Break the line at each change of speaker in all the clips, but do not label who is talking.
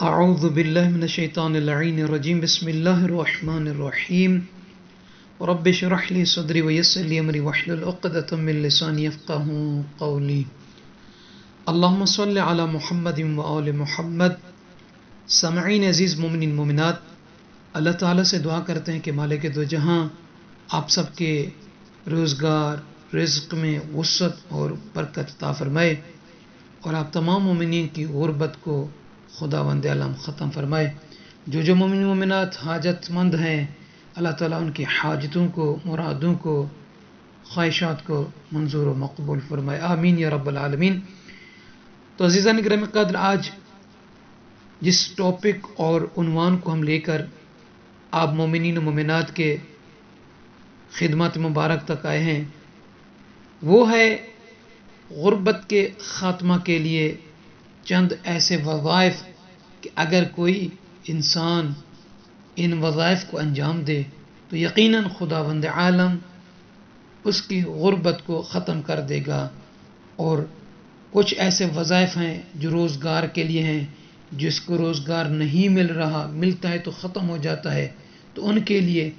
اعوذ باللہ من الشیطان اللعین الرجیم بسم اللہ الرحمن الرحیم رب اشرح لی صدری ویسر لی امری واحلل عقدۃ من لسانی یفقہوا قولی اللہم صلی علی محمد وآل محمد۔ سامعین عزیز مومنین مومنات، اللہ تعالیٰ سے دعا کرتے ہیں کہ مالک دو جہاں آپ سب کے روزگار رزق میں وسعت اور برکت عطا فرمائے، اور آپ تمام مومنین کی غربت کو خداوند عالم ختم فرمائے۔ جو مومن مومنات حاجت مند ہیں، اللہ تعالیٰ ان کی حاجتوں کو، مرادوں کو، خواہشات کو منظور و مقبول فرمائے، آمین یا رب العالمین۔ تو عزیزان گرامی قدر، آج جس ٹاپک اور عنوان کو ہم لے کر آپ مومنین و مومنات کے خدمات مبارک تک آئے ہیں، وہ ہے غربت کے خاتمہ کے لیے چند ایسے وظائف کہ اگر کوئی انسان ان وظائف کو انجام دے تو یقیناً خداوند عالم اس کی غربت کو ختم کر دے گا۔ اور کچھ ایسے وظائف ہیں جو روزگار کے لیے ہیں، جس کو روزگار نہیں مل رہا، ملتا ہے تو ختم ہو جاتا ہے، تو ان کے لیے۔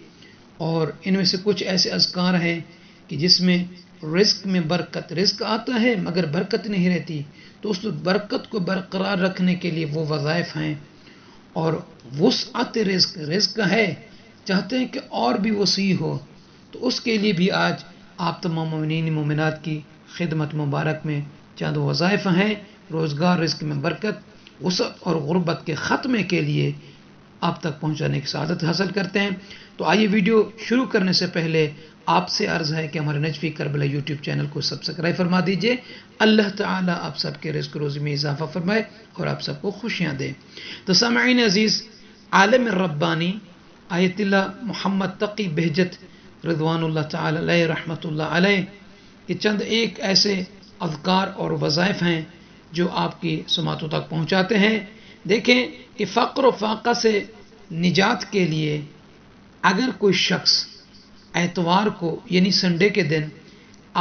اور ان میں سے کچھ ایسے اذکار ہیں کہ جس میں رزق میں برکت، رزق آتا ہے مگر برکت نہیں رہتی، تو اس برکت کو برقرار رکھنے کے لیے وہ وظائف ہیں۔ اور وسعت رزق، رزق ہے، چاہتے ہیں کہ اور بھی وسیع ہو، تو اس کے لیے بھی آج آپ تمام مومنین مومنات کی خدمت مبارک میں چند وظائف ہیں، روزگار رزق میں برکت، وسعت اور غربت کے خاتمے کے لیے آپ تک پہنچانے کی سعادت حاصل کرتے ہیں۔ تو آئیے ویڈیو شروع کرنے سے پہلے آپ سے عرض ہے کہ ہمارے نجفی کربلا یوٹیوب چینل کو سبسکرائب فرما دیجئے۔ اللہ تعالیٰ آپ سب کے رزق روزی میں اضافہ فرمائے اور آپ سب کو خوشیاں دے۔ تو سامعین عزیز، عالم ربانی آیت اللہ محمد تقی بہجت رضوان اللہ تعالیٰ علیہ رحمۃ اللہ علیہ یہ چند ایک ایسے اذکار اور وظائف ہیں جو آپ کی سماعتوں تک پہنچاتے ہیں۔ دیکھیں کہ فقر و فاقہ سے نجات کے لیے اگر کوئی شخص اتوار کو یعنی سنڈے کے دن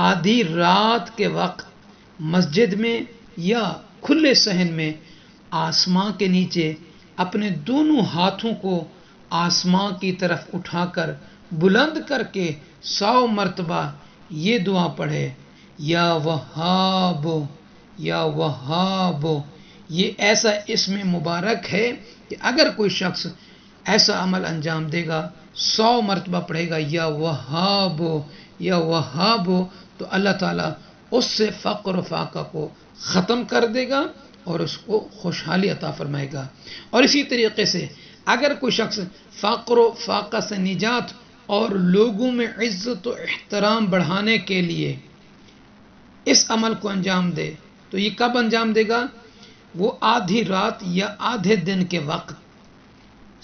آدھی رات کے وقت مسجد میں یا کھلے صحن میں آسمان کے نیچے اپنے دونوں ہاتھوں کو آسمان کی طرف اٹھا کر بلند کر کے 100 مرتبہ یہ دعا پڑھے، یا وہاب یا وہاب، یہ ایسا اسم مبارک ہے کہ اگر کوئی شخص ایسا عمل انجام دے گا، 100 مرتبہ پڑھے گا یا وہاب یا وہاب، تو اللہ تعالیٰ اس سے فقر و فاقہ کو ختم کر دے گا اور اس کو خوشحالی عطا فرمائے گا۔ اور اسی طریقے سے اگر کوئی شخص فقر و فاقہ سے نجات اور لوگوں میں عزت و احترام بڑھانے کے لیے اس عمل کو انجام دے، تو یہ کب انجام دے گا؟ وہ آدھی رات یا آدھے دن کے وقت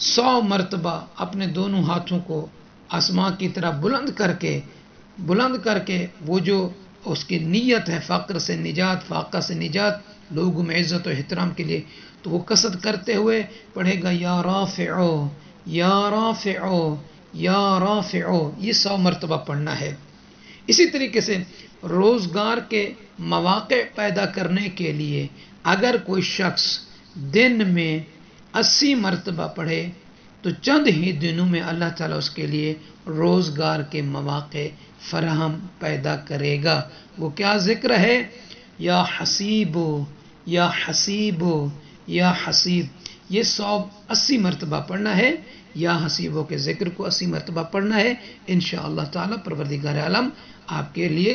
100 مرتبہ اپنے دونوں ہاتھوں کو آسمان کی طرف بلند کر کے وہ جو اس کی نیت ہے فقر سے نجات، فاقہ سے نجات، لوگوں میں عزت و احترام کے لیے، تو وہ قصد کرتے ہوئے پڑھے گا یا رافعو یا رافعو یا رافعو، یہ 100 مرتبہ پڑھنا ہے۔ اسی طریقے سے روزگار کے مواقع پیدا کرنے کے لیے اگر کوئی شخص دن میں 80 مرتبہ پڑھے تو چند ہی دنوں میں اللہ تعالیٰ اس کے لیے روزگار کے مواقع فراہم پیدا کرے گا۔ وہ کیا ذکر ہے؟ یا حسیب یا حسیب یا حسیب، یہ 180 مرتبہ پڑھنا ہے۔ یا حسیبوں کے ذکر کو 80 مرتبہ پڑھنا ہے، انشاءاللہ تعالیٰ پروردگار عالم آپ کے لیے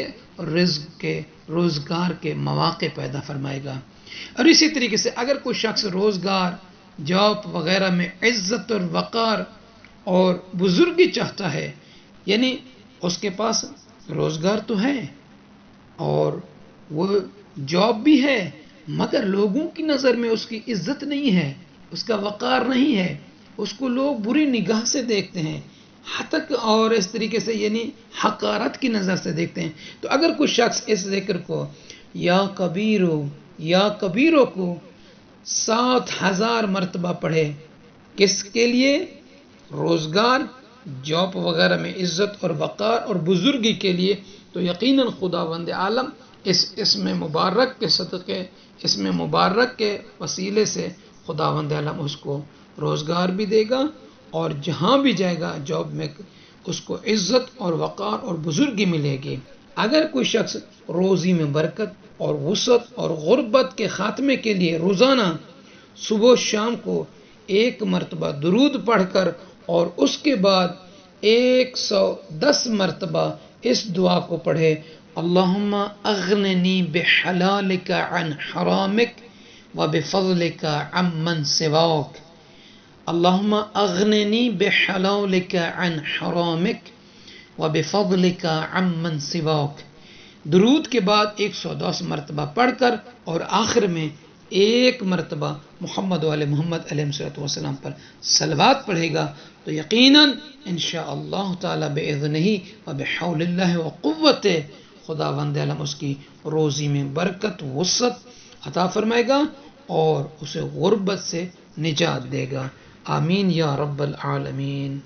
رزق کے، روزگار کے مواقع پیدا فرمائے گا۔ اور اسی طریقے سے اگر کوئی شخص روزگار، جاب وغیرہ میں عزت اور وقار اور بزرگی چاہتا ہے، یعنی اس کے پاس روزگار تو ہے اور وہ جاب بھی ہے، مگر لوگوں کی نظر میں اس کی عزت نہیں ہے، اس کا وقار نہیں ہے، اس کو لوگ بری نگاہ سے دیکھتے ہیں، حتک اور اس طریقے سے یعنی حقارت کی نظر سے دیکھتے ہیں۔ تو اگر کوئی شخص اس ذکر کو یا کبیروں کو 7000 مرتبہ پڑھے، کس کے لیے؟ روزگار، جاب وغیرہ میں عزت اور وقار اور بزرگی کے لیے، تو یقیناً خداوند عالم اس اسم مبارک کے صدقے، اسم مبارک کے وسیلے سے خداوند عالم اس کو روزگار بھی دے گا اور جہاں بھی جائے گا جاب میں اس کو عزت اور وقار اور بزرگی ملے گی۔ اگر کوئی شخص روزی میں برکت اور وسعت اور غربت کے خاتمے کے لیے روزانہ صبح و شام کو 1 مرتبہ درود پڑھ کر اور اس کے بعد 110 مرتبہ اس دعا کو پڑھے، اللہم اغننی بحلالک عن حرامک وبفضلک عمن سواک، اللہم اغننی بحلالک عن حرامک وبفضلک عمن سواک۔ درود کے بعد 110 مرتبہ پڑھ کر اور آخر میں 1 مرتبہ محمد وعلی محمد علیہ السلام پر صلوات پڑھے گا تو یقیناً انشاءاللہ تعالی باذنہ و بحول اللہ و قوت خداوند عالم اس کی روزی میں برکت وسعت عطا فرمائے گا اور اسے غربت سے نجات دے گا۔ آمین یا رب العالمین۔